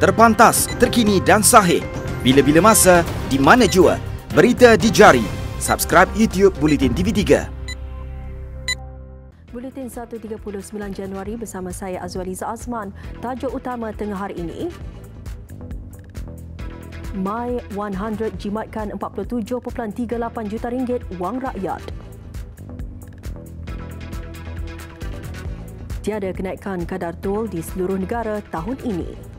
Terpantas, terkini dan sahih. Bila-bila masa, di mana jua. Berita di jari. Subscribe YouTube Buletin TV3. Buletin 1.39 Januari bersama saya Azwaliza Azman. Tajuk utama tengah hari ini. My 100 jimatkan 47.38 juta ringgit wang rakyat. Tiada kenaikan kadar tol di seluruh negara tahun ini.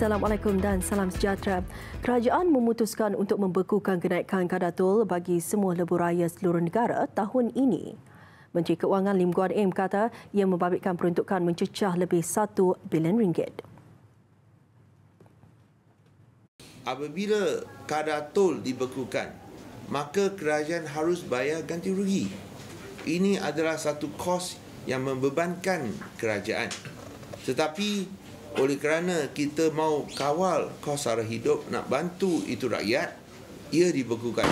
Assalamualaikum dan salam sejahtera. Kerajaan memutuskan untuk membekukan kenaikan kadar tol bagi semua lebuh raya seluruh negara tahun ini. Menteri Keuangan Lim Guan Im kata ia membabitkan peruntukan mencecah lebih 1 bilion ringgit. Apabila kadar tol dibekukan, maka kerajaan harus bayar ganti rugi. Ini adalah satu kos yang membebankan kerajaan. Tetapi oleh kerana kita mau kawal kos sara hidup, nak bantu itu rakyat, ia dibekukan.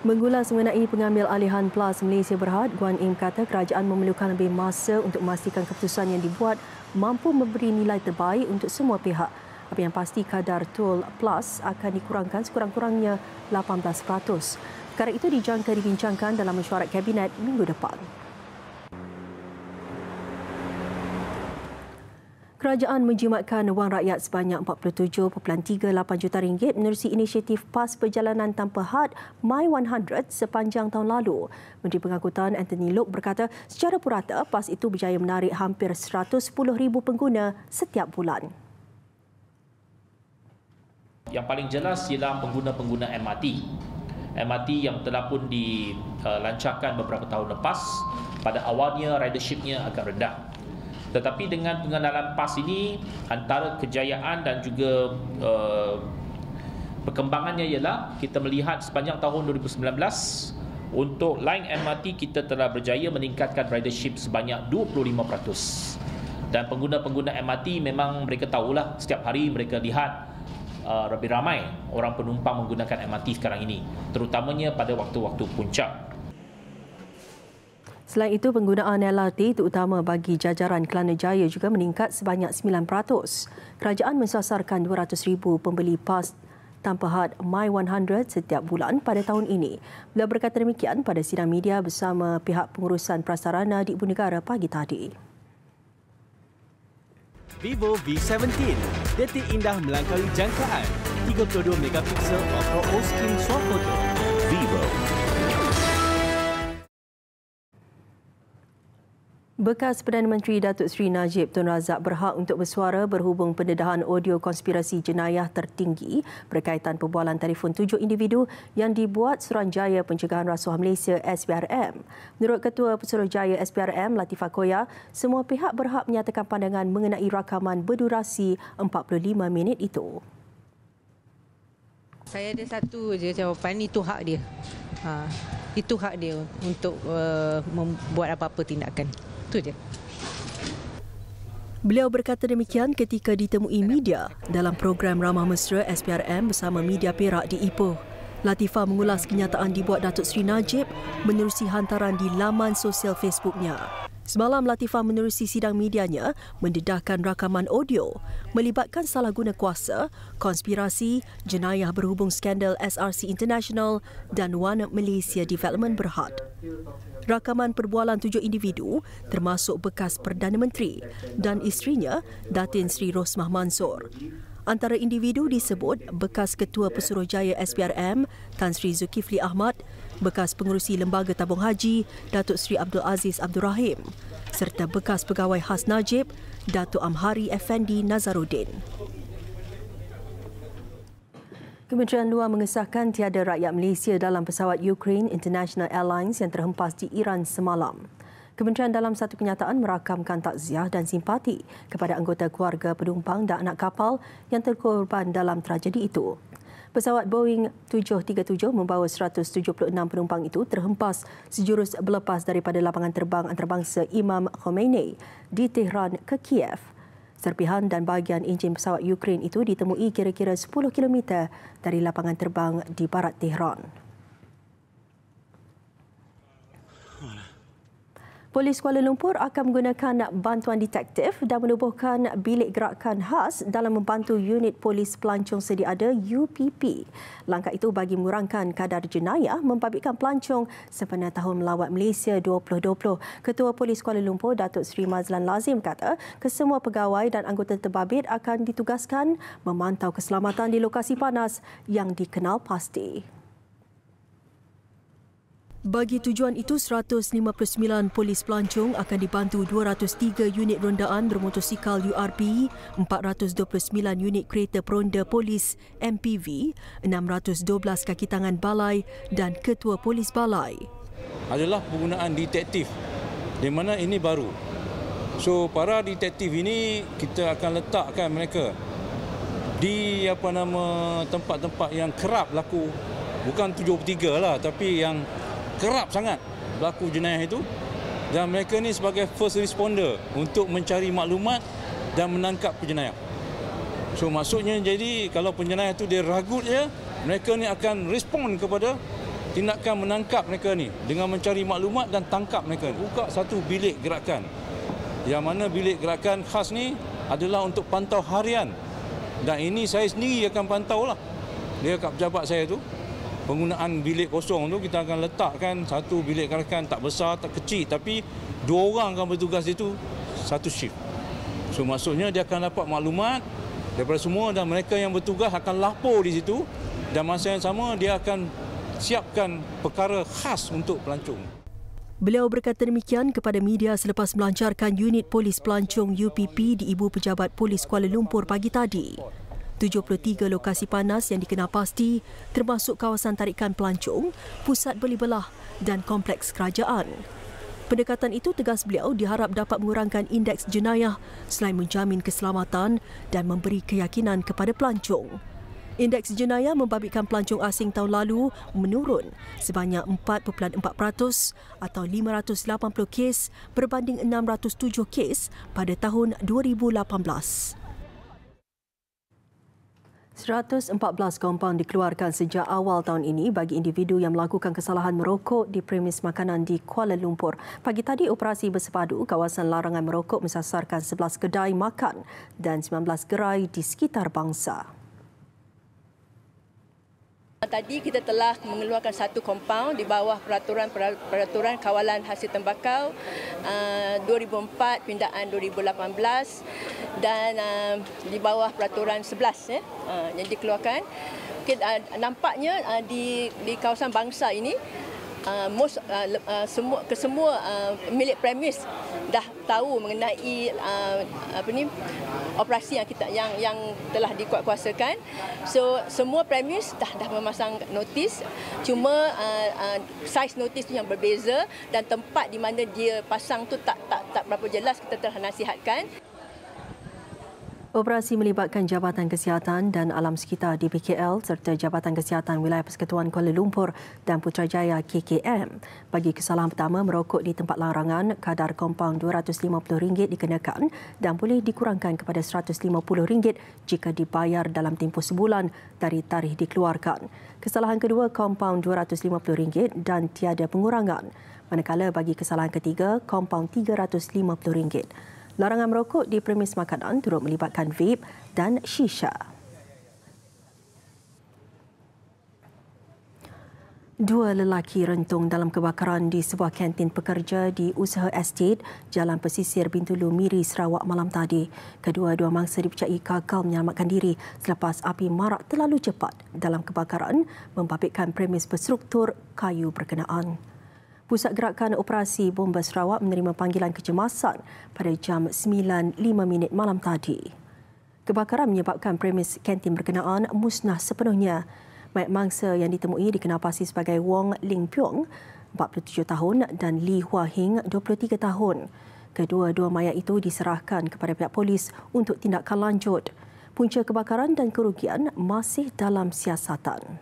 Mengulas mengenai pengambil alihan PLAS Malaysia Berhad, Guan Im kata kerajaan memerlukan lebih masa untuk memastikan keputusan yang dibuat mampu memberi nilai terbaik untuk semua pihak. Apa yang pasti kadar tol PLAS akan dikurangkan sekurang-kurangnya 18%. Perkara itu dijangka dibincangkan dalam mesyuarat Kabinet minggu depan. Kerajaan menjimatkan wang rakyat sebanyak 47.38 juta ringgit menerusi inisiatif PAS Perjalanan Tanpa Had My 100 sepanjang tahun lalu. Menteri Pengangkutan Anthony Loke berkata secara purata PAS itu berjaya menarik hampir 110,000 pengguna setiap bulan. Yang paling jelas ialah pengguna-pengguna MRT. MRT yang telah pun dilancarkan beberapa tahun lepas, pada awalnya ridershipnya agak rendah. Tetapi dengan pengenalan PAS ini, antara kejayaan dan juga perkembangannya ialah kita melihat sepanjang tahun 2019 untuk line MRT kita telah berjaya meningkatkan ridership sebanyak 25%. Dan pengguna-pengguna MRT memang mereka tahulah setiap hari mereka lihat lebih ramai orang penumpang menggunakan MRT sekarang ini, terutamanya pada waktu-waktu puncak. Selain itu, penggunaan LRT terutama bagi jajaran Kelana Jaya juga meningkat sebanyak 9%. Kerajaan mensasarkan 200,000 pembeli PAS tanpa had My 100 setiap bulan pada tahun ini. Beliau berkata demikian pada sidang media bersama pihak pengurusan prasarana di Ibu Negara pagi tadi. Vivo V17, detik indah melampaui jangkaan. 32 megapiksel Ultra O-Skin Swafoto. Vivo. Bekas Perdana Menteri Datuk Seri Najib Tun Razak berhak untuk bersuara berhubung pendedahan audio konspirasi jenayah tertinggi berkaitan perbualan telefon 7 individu yang dibuat Suruhanjaya Pencegahan Rasuah Malaysia SPRM. Menurut Ketua Pesuruhjaya SPRM Latifah Koya, semua pihak berhak menyatakan pandangan mengenai rakaman berdurasi 45 minit itu. Saya ada satu je jawapan, itu hak dia. Itu hak dia untuk membuat apa-apa tindakan. Itu je. Beliau berkata demikian ketika ditemui media dalam program Ramah Mesra SPRM bersama media Perak di Ipoh. Latifah mengulas kenyataan dibuat Datuk Seri Najib menerusi hantaran di laman sosial Facebooknya. Semalam Latifah menerusi sidang medianya mendedahkan rakaman audio melibatkan salah guna kuasa, konspirasi, jenayah berhubung skandal SRC International dan One Malaysia Development Berhad. Rakaman perbualan 7 individu termasuk bekas Perdana Menteri dan isterinya Datin Sri Rosmah Mansor. Antara individu disebut bekas Ketua Pesuruhjaya SPRM Tan Sri Zulkifli Ahmad, bekas Pengerusi Lembaga Tabung Haji Datuk Seri Abdul Aziz Abdul Rahim serta bekas Pegawai Khas Najib Datuk Amhari Effendi Nazaruddin. Kementerian Luar mengesahkan tiada rakyat Malaysia dalam pesawat Ukraine International Airlines yang terhempas di Iran semalam. Kementerian dalam satu kenyataan merakamkan takziah dan simpati kepada anggota keluarga penumpang dan anak kapal yang terkorban dalam tragedi itu. Pesawat Boeing 737 membawa 176 penumpang itu terhempas sejurus berlepas daripada lapangan terbang antarabangsa Imam Khomeini di Tehran ke Kiev. Serpihan dan bahagian enjin pesawat Ukraine itu ditemui kira-kira 10 km dari lapangan terbang di barat Tehran. Polis Kuala Lumpur akan menggunakan bantuan detektif dan menubuhkan bilik gerakan khas dalam membantu unit polis pelancong sedia ada UPP. Langkah itu bagi mengurangkan kadar jenayah membabitkan pelancong sempena Tahun Melawat Malaysia 2020. Ketua Polis Kuala Lumpur, Datuk Seri Mazlan Lazim kata, kesemua pegawai dan anggota terbabit akan ditugaskan memantau keselamatan di lokasi panas yang dikenal pasti. Bagi tujuan itu, 159 polis pelancong akan dibantu 203 unit rondaan bermotosikal URP, 429 unit kereta peronda polis MPV, 612 kaki tangan balai dan ketua polis balai. Adalah penggunaan detektif di mana ini baru. So para detektif ini kita akan letakkan mereka di tempat-tempat yang kerap berlaku, bukan 73 lah, tapi yang kerap sangat berlaku jenayah itu, dan mereka ni sebagai first responder untuk mencari maklumat dan menangkap penjenayah. So maksudnya jadi kalau penjenayah itu dia ragut je, mereka ni akan respon kepada tindakan menangkap mereka ni dengan mencari maklumat dan tangkap mereka. Buka satu bilik gerakan, yang mana bilik gerakan khas ni adalah untuk pantau harian, dan ini saya sendiri akan pantau lah. Dia kat pejabat saya tu, penggunaan bilik kosong tu kita akan letakkan satu bilik gerakan, tak besar tak kecil, tapi 2 orang akan bertugas itu satu shift. So maksudnya dia akan dapat maklumat daripada semua, dan mereka yang bertugas akan lapor di situ, dan masa yang sama dia akan siapkan perkara khas untuk pelancong. Beliau berkata demikian kepada media selepas melancarkan unit polis pelancong UPP di Ibu Pejabat Polis Kuala Lumpur pagi tadi. 73 lokasi panas yang dikenal pasti termasuk kawasan tarikan pelancong, pusat beli belah dan kompleks kerajaan. Pendekatan itu, tegas beliau, diharap dapat mengurangkan indeks jenayah selain menjamin keselamatan dan memberi keyakinan kepada pelancong. Indeks jenayah membabitkan pelancong asing tahun lalu menurun sebanyak 4.4% atau 580 kes berbanding 607 kes pada tahun 2018. 114 kompaun dikeluarkan sejak awal tahun ini bagi individu yang melakukan kesalahan merokok di premis makanan di Kuala Lumpur. Pagi tadi, operasi bersepadu kawasan larangan merokok mensasarkan 11 kedai makan dan 19 gerai di sekitar bangsa. Tadi kita telah mengeluarkan satu kompaun di bawah peraturan kawalan hasil tembakau 2004 pindaan 2018 dan di bawah peraturan 11 yang dikeluarkan. Nampaknya di kawasan bangsa ini semua milik premis dah tahu mengenai operasi yang telah dikuatkuasakan. So semua premis dah memasang notis, cuma saiz notis tu yang berbeza dan tempat di mana dia pasang tu tak berapa jelas. Kita telah nasihatkan. Operasi melibatkan Jabatan Kesihatan dan Alam Sekitar DPKL serta Jabatan Kesihatan Wilayah Persekutuan Kuala Lumpur dan Putrajaya KKM. Bagi kesalahan pertama, merokok di tempat larangan, kadar kompaun RM250 dikenakan dan boleh dikurangkan kepada RM150 jika dibayar dalam tempoh sebulan dari tarikh dikeluarkan. Kesalahan kedua, kompaun RM250 dan tiada pengurangan. Manakala bagi kesalahan ketiga, kompaun RM350. Larangan merokok di premis makanan turut melibatkan vape dan shisha. 2 lelaki rentung dalam kebakaran di sebuah kantin pekerja di usaha estate Jalan Pesisir Bintulu Miri, Sarawak malam tadi. Kedua-dua mangsa dipercayai gagal menyelamatkan diri selepas api marak terlalu cepat dalam kebakaran membabitkan premis berstruktur kayu berkenaan. Pusat Gerakan Operasi Bomba Sarawak menerima panggilan kecemasan pada jam 9.05 malam tadi. Kebakaran menyebabkan premis kantin berkenaan musnah sepenuhnya. Mayat mangsa yang ditemui dikenal pasti sebagai Wong Ling Piong, 47 tahun dan Lee Hua Hing, 23 tahun. Kedua-dua mayat itu diserahkan kepada pihak polis untuk tindakan lanjut. Punca kebakaran dan kerugian masih dalam siasatan.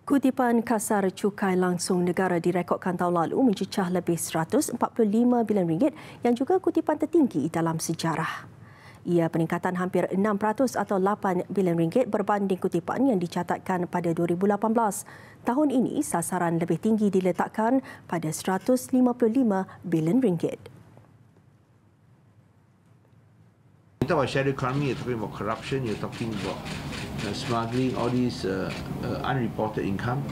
Kutipan kasar cukai langsung negara direkodkan tahun lalu mencecah lebih 145 bilion ringgit yang juga kutipan tertinggi dalam sejarah. Ia peningkatan hampir 6% atau 8 bilion ringgit berbanding kutipan yang dicatatkan pada 2018. Tahun ini sasaran lebih tinggi diletakkan pada 155 bilion ringgit. You talk about shadow economy, you're talking about corruption, you're talking about smuggling, all these unreported income.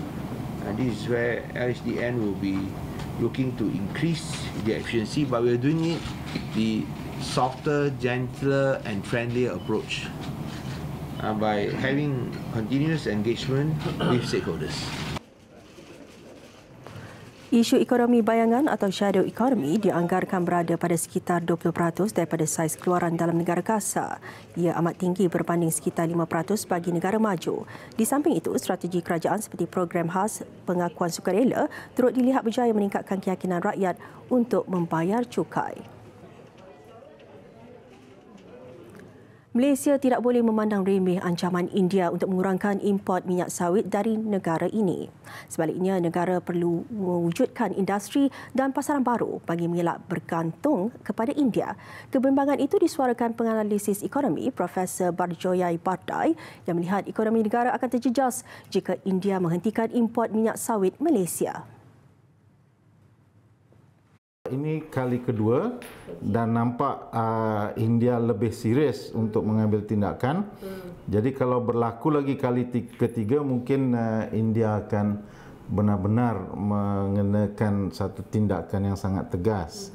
And this is where LHDN will be looking to increase the efficiency, but we're doing it the softer, gentler and friendlier approach by having continuous engagement with stakeholders. Isu ekonomi bayangan atau shadow economy dianggarkan berada pada sekitar 20% daripada saiz keluaran dalam negara kasar. Ia amat tinggi berbanding sekitar 5% bagi negara maju. Di samping itu, strategi kerajaan seperti program khas pengakuan sukarela turut dilihat berjaya meningkatkan keyakinan rakyat untuk membayar cukai. Malaysia tidak boleh memandang remeh ancaman India untuk mengurangkan import minyak sawit dari negara ini. Sebaliknya, negara perlu mewujudkan industri dan pasaran baru bagi mengelak bergantung kepada India. Kebimbangan itu disuarakan penganalisis ekonomi Profesor Barjoyai Bardai yang melihat ekonomi negara akan terjejas jika India menghentikan import minyak sawit Malaysia. Ini kali kedua dan nampak India lebih serius untuk mengambil tindakan. Jadi kalau berlaku lagi kali ketiga, mungkin India akan benar-benar mengenakan satu tindakan yang sangat tegas.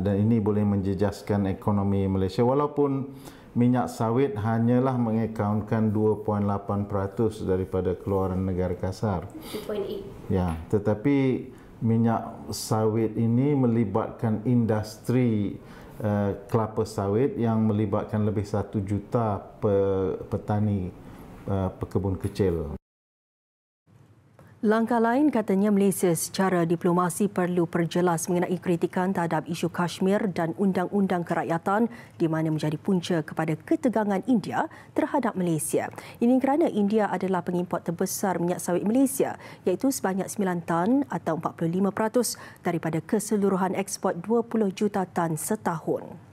Dan ini boleh menjejaskan ekonomi Malaysia. Walaupun minyak sawit hanyalah mengakaunkan 2.8% daripada keluaran negara kasar. 2.8. Ya, tetapi minyak sawit ini melibatkan industri kelapa sawit yang melibatkan lebih 1 juta petani pekebun kecil. Langkah lain katanya Malaysia secara diplomasi perlu perjelas mengenai kritikan terhadap isu Kashmir dan undang-undang kerakyatan di mana menjadi punca kepada ketegangan India terhadap Malaysia. Ini kerana India adalah pengimport terbesar minyak sawit Malaysia iaitu sebanyak 9 tan atau 45% daripada keseluruhan ekspor 20 juta tan setahun.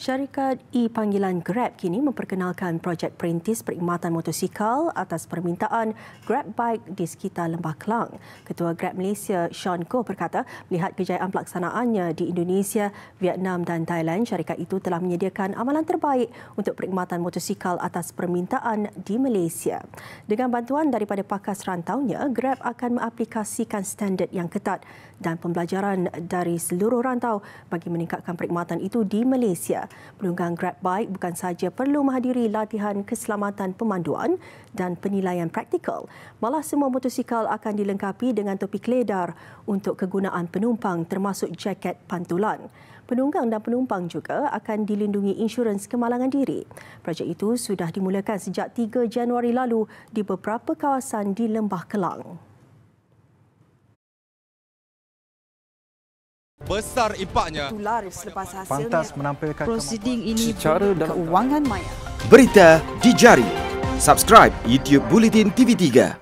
Syarikat e-panggilan Grab kini memperkenalkan projek perintis perkhidmatan motosikal atas permintaan Grab Bike di sekitar Lembah Kelang. Ketua Grab Malaysia, Sean Goh berkata, melihat kejayaan pelaksanaannya di Indonesia, Vietnam dan Thailand, syarikat itu telah menyediakan amalan terbaik untuk perkhidmatan motosikal atas permintaan di Malaysia. Dengan bantuan daripada pakas rantaunya, Grab akan mengaplikasikan standard yang ketat dan pembelajaran dari seluruh rantau bagi meningkatkan perkhidmatan itu di Malaysia. Penunggang Grab Bike bukan sahaja perlu menghadiri latihan keselamatan pemanduan dan penilaian praktikal, malah semua motosikal akan dilengkapi dengan topi keledar untuk kegunaan penumpang termasuk jaket pantulan. Penunggang dan penumpang juga akan dilindungi insurans kemalangan diri. Projek itu sudah dimulakan sejak 3 Januari lalu di beberapa kawasan di Lembah Kelang. Besar impaknya. Tular selepas hasilnya. Pantas menampilkan prosiding ini secara dalam keuangan maya. Berita di jari. Subscribe YouTube Bulletin TV3.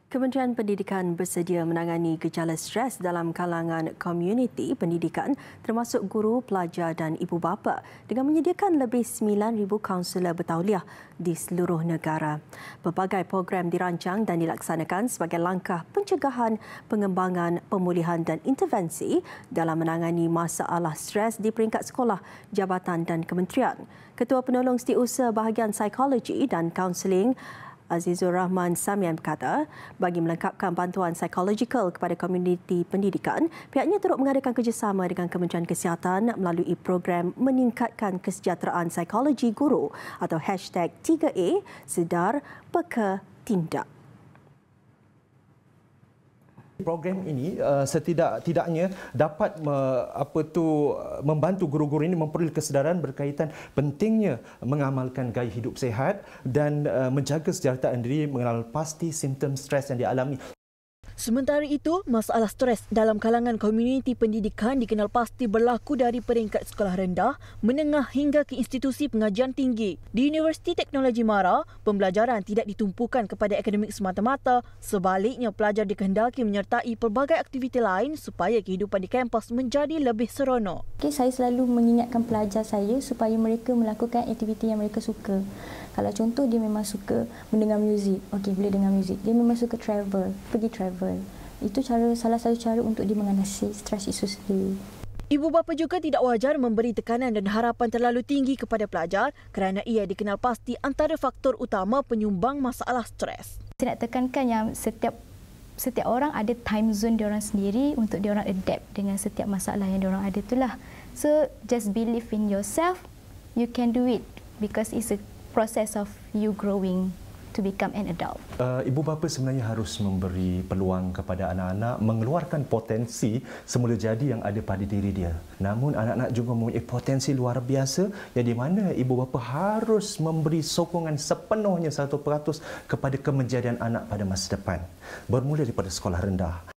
Kementerian Pendidikan bersedia menangani gejala stres dalam kalangan komuniti pendidikan termasuk guru, pelajar dan ibu bapa dengan menyediakan lebih 9,000 kaunselor bertauliah di seluruh negara. Pelbagai program dirancang dan dilaksanakan sebagai langkah pencegahan, pengembangan, pemulihan dan intervensi dalam menangani masalah stres di peringkat sekolah, jabatan dan kementerian. Ketua Penolong Setiausaha Bahagian Psikologi dan Kaunseling Azizur Rahman Samian berkata, bagi melengkapkan bantuan psikologikal kepada komuniti pendidikan, pihaknya turut mengadakan kerjasama dengan Kementerian Kesihatan melalui program meningkatkan kesejahteraan psikologi guru atau #3A Sedar Peka Tindak. Program ini setidak-tidaknya dapat membantu guru-guru ini memperoleh kesedaran berkaitan pentingnya mengamalkan gaya hidup sihat dan menjaga sejahtera diri mengenal pasti simptom stres yang dialami. Sementara itu, masalah stres dalam kalangan komuniti pendidikan dikenal pasti berlaku dari peringkat sekolah rendah, menengah hingga ke institusi pengajian tinggi. Di Universiti Teknologi Mara, pembelajaran tidak ditumpukan kepada akademik semata-mata, sebaliknya pelajar dikehendaki menyertai pelbagai aktiviti lain supaya kehidupan di kampus menjadi lebih seronok. Saya selalu mengingatkan pelajar saya supaya mereka melakukan aktiviti yang mereka suka. Kalau contoh dia memang suka mendengar muzik, okey boleh dengar muzik. Dia memang suka travel, pergi travel. Itu salah satu cara untuk dia mengatasi stres itu sendiri. Ibu bapa juga tidak wajar memberi tekanan dan harapan terlalu tinggi kepada pelajar kerana ia dikenal pasti antara faktor utama penyumbang masalah stres. Saya nak tekankan yang setiap orang ada time zone diorang sendiri untuk diorang adapt dengan setiap masalah yang diorang ada itulah. So just believe in yourself, you can do it because it's a process of you growing to become an adult. Ibu bapa sebenarnya harus memberi peluang kepada anak-anak mengeluarkan potensi semula jadi yang ada pada diri dia. Namun anak-anak juga mempunyai potensi luar biasa yang di mana ibu bapa harus memberi sokongan sepenuhnya 100% kepada kemenjadian anak pada masa depan. Bermula daripada sekolah rendah.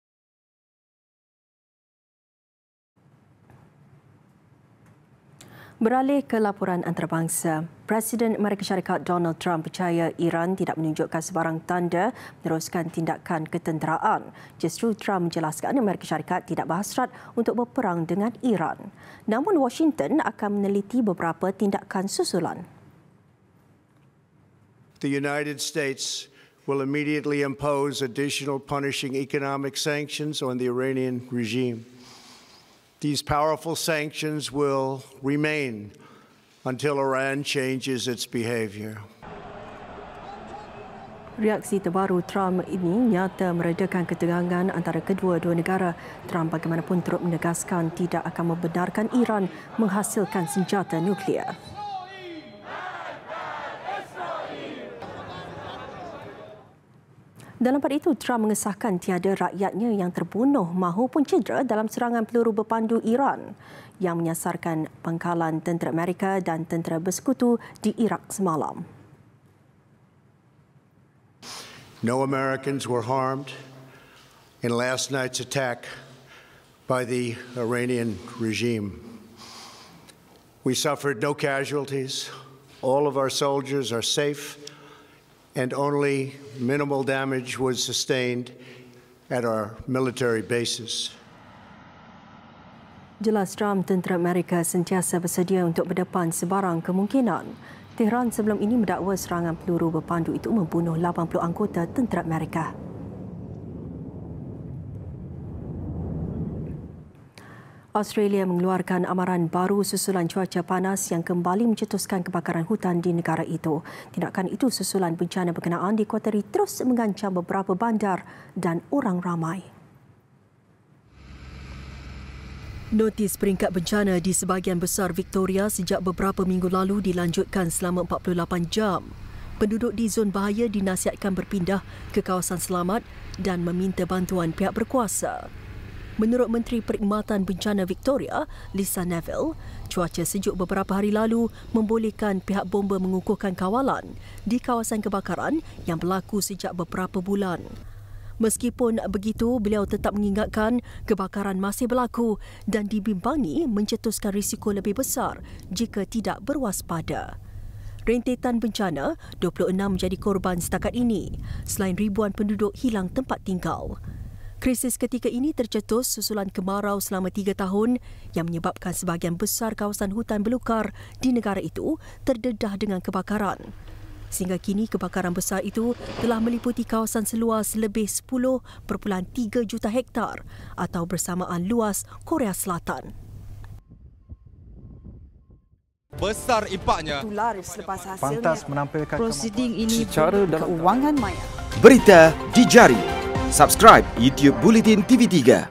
Beralih ke laporan antarabangsa, Presiden Amerika Syarikat Donald Trump percaya Iran tidak menunjukkan sebarang tanda meneruskan tindakan ketenteraan. Justru Trump menjelaskan Amerika Syarikat tidak berhasrat untuk berperang dengan Iran. Namun Washington akan meneliti beberapa tindakan susulan. The United States will immediately impose additional punishing economic sanctions on the Iranian regime. These powerful sanctions will remain until Iran changes its behavior. Reaksi terbaru Trump ini nyata meredakan ketegangan antara kedua-dua negara. Trump bagaimanapun turut menegaskan tidak akan membenarkan Iran menghasilkan senjata nuklear. Dalam pada itu, Trump mengesahkan tiada rakyatnya yang terbunuh mahupun cedera dalam serangan peluru berpandu Iran yang menyasarkan pangkalan tentera Amerika dan tentera bersekutu di Iraq semalam. No Americans were harmed in last night's attack by the Iranian regime. We suffered no casualties. All of our soldiers are safe. And only minimal damage was sustained at our military bases. Jelas Trump, tentera Amerika sentiasa bersedia untuk berdepan sebarang kemungkinan. Tehran sebelum ini mendakwa serangan peluru berpandu itu membunuh 80 anggota tentera Amerika. Australia mengeluarkan amaran baru susulan cuaca panas yang kembali mencetuskan kebakaran hutan di negara itu. Tindakan itu susulan bencana berkenaan di Kuartari terus mengancam beberapa bandar dan orang ramai. Notis peringkat bencana di sebahagian besar Victoria sejak beberapa minggu lalu dilanjutkan selama 48 jam. Penduduk di zon bahaya dinasihatkan berpindah ke kawasan selamat dan meminta bantuan pihak berkuasa. Menurut Menteri Perkhidmatan Bencana Victoria, Lisa Neville, cuaca sejuk beberapa hari lalu membolehkan pihak bomba mengukuhkan kawalan di kawasan kebakaran yang berlaku sejak beberapa bulan. Meskipun begitu, beliau tetap mengingatkan kebakaran masih berlaku dan dibimbangi mencetuskan risiko lebih besar jika tidak berwaspada. Rentetan bencana, 26 menjadi korban setakat ini, selain ribuan penduduk hilang tempat tinggal. Krisis ketika ini tercetus susulan kemarau selama 3 tahun yang menyebabkan sebahagian besar kawasan hutan belukar di negara itu terdedah dengan kebakaran. Sehingga kini kebakaran besar itu telah meliputi kawasan seluas lebih 10.3 juta hektar atau bersamaan luas Korea Selatan. Besar impaknya. Pantas menampilkan prosiding ini secara keuangan maya. Berita di jari. Subscribe YouTube Bulletin TV3.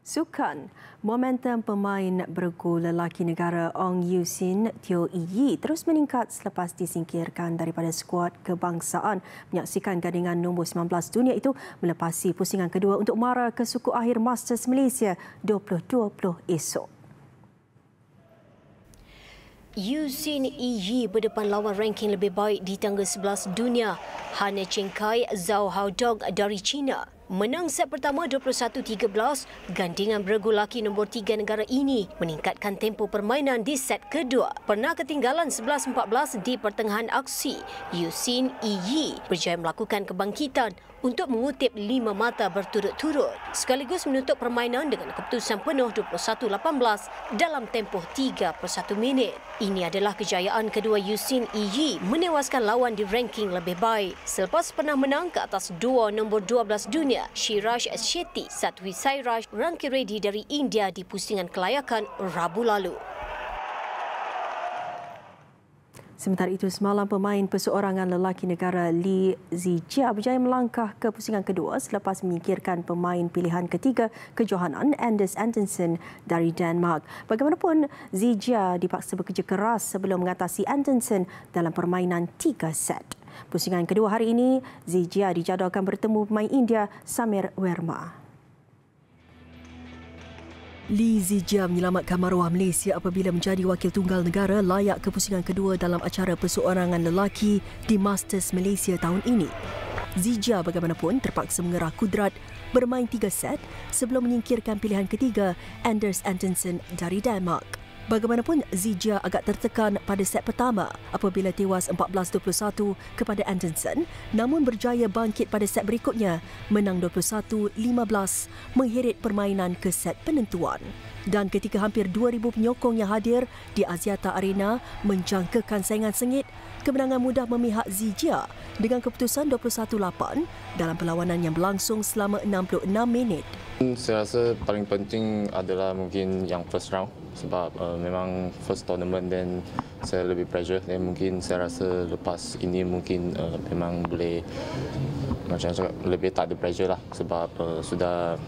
Sukan, momentum pemain bergu lelaki negara Ong Yew Sin Teo Ee Yi terus meningkat selepas disingkirkan daripada skuad kebangsaan. Menyaksikan gandingan nombor 19 dunia itu melepasi pusingan kedua untuk mara ke suku akhir Masters Malaysia 2020 esok. Yew Sin Yi berdepan lawan ranking lebih baik di tangga 11 dunia, Han Chengkai Zhao Haodong dari China. Menang set pertama 21-13, gandingan bergu lelaki nombor 3 negara ini meningkatkan tempo permainan di set kedua. Pernah ketinggalan 11-14 di pertengahan aksi, Yew Sin Yi berjaya melakukan kebangkitan untuk mengutip 5 mata berturut-turut, sekaligus menutup permainan dengan keputusan penuh 21-18 dalam tempoh 3/1 minit. Ini adalah kejayaan kedua Yew Sin Yi menewaskan lawan di ranking lebih baik selepas pernah menang ke atas dua nombor 12 dunia Shiraj Shetty Satwi Sairaj Rankireddy dari India di pusingan kelayakan Rabu lalu. Sementara itu, semalam pemain perseorangan lelaki negara Lee Zijia berjaya melangkah ke pusingan kedua selepas menyingkirkan pemain pilihan ketiga kejohanan Anders Antonsen dari Denmark. Bagaimanapun, Zijia dipaksa bekerja keras sebelum mengatasi Antonsen dalam permainan 3 set. Pusingan kedua hari ini, Zijia dijadualkan bertemu pemain India Samir Verma. Lee Zijia menyelamatkan maruah Malaysia apabila menjadi wakil tunggal negara layak ke pusingan kedua dalam acara perseorangan lelaki di Masters Malaysia tahun ini. Zijia bagaimanapun terpaksa mengerah kudrat bermain 3 set sebelum menyingkirkan pilihan ketiga Anders Antonsen dari Denmark. Bagaimanapun, Zijia agak tertekan pada set pertama apabila tewas 14-21 kepada Antonsen, namun berjaya bangkit pada set berikutnya, menang 21-15, mengheret permainan ke set penentuan. Dan ketika hampir 2,000 penyokong yang hadir di Axiata Arena menjangkakan saingan sengit, kemenangan mudah memihak Zijia dengan keputusan 21-8 dalam perlawanan yang berlangsung selama 66 minit. Saya rasa paling penting adalah mungkin yang first round sebab memang first tournament dan saya lebih pressure dan mungkin saya rasa lepas ini mungkin memang boleh macam cakap lebih tak ada pressure lah sebab sudah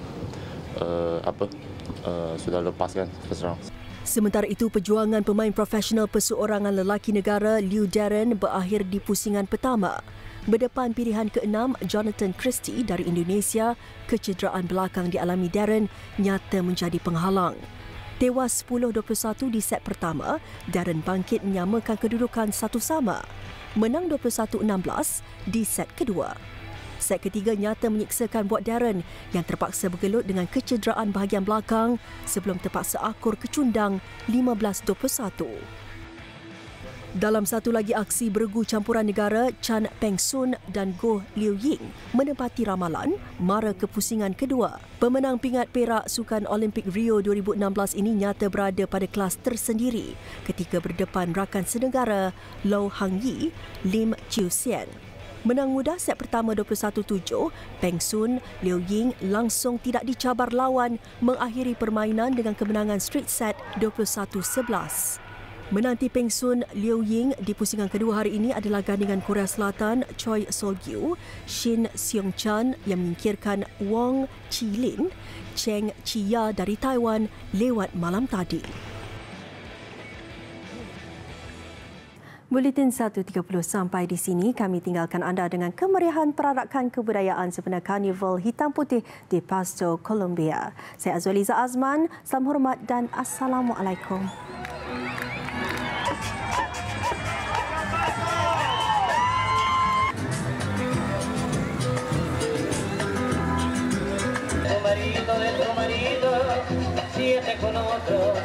sudah lepas kan first round. Sementara itu, perjuangan pemain profesional perseorangan lelaki negara Liu Darren berakhir di pusingan pertama. Berdepan pilihan ke-6 Jonathan Christie dari Indonesia, kecederaan belakang dialami Darren nyata menjadi penghalang. Tewas 10-21 di set pertama, Darren bangkit menyamakan kedudukan satu sama. Menang 21-16 di set kedua. Set ketiga nyata menyiksakan buat Darren yang terpaksa bergelut dengan kecederaan bahagian belakang sebelum terpaksa akur kecundang 15-21. Dalam satu lagi aksi bergu campuran negara, Chan Peng Sun dan Goh Liu Ying menempati ramalan mara ke pusingan kedua. Pemenang pingat perak Sukan Olimpik Rio 2016 ini nyata berada pada kelas tersendiri ketika berdepan rakan senegara Lau Hang Yi, Lim Chiu Sian. Menang mudah set pertama 21-7, Peng Sun, Liu Ying langsung tidak dicabar lawan mengakhiri permainan dengan kemenangan straight set 21-11. Menanti Peng Sun, Liu Ying di pusingan kedua hari ini adalah gandingan Korea Selatan Choi Sol-gyu, Shin Seong-chan yang menyingkirkan Wong Chi-lin, Cheng Chi-ya dari Taiwan lewat malam tadi. Buletin 1.30 sampai di sini. Kami tinggalkan anda dengan kemeriahan perarakan kebudayaan sempena Karnival Hitam Putih di Pasto, Colombia. Saya Azwaliza Azman. Salam hormat dan Assalamualaikum. Marido de tu marido, siete con otro.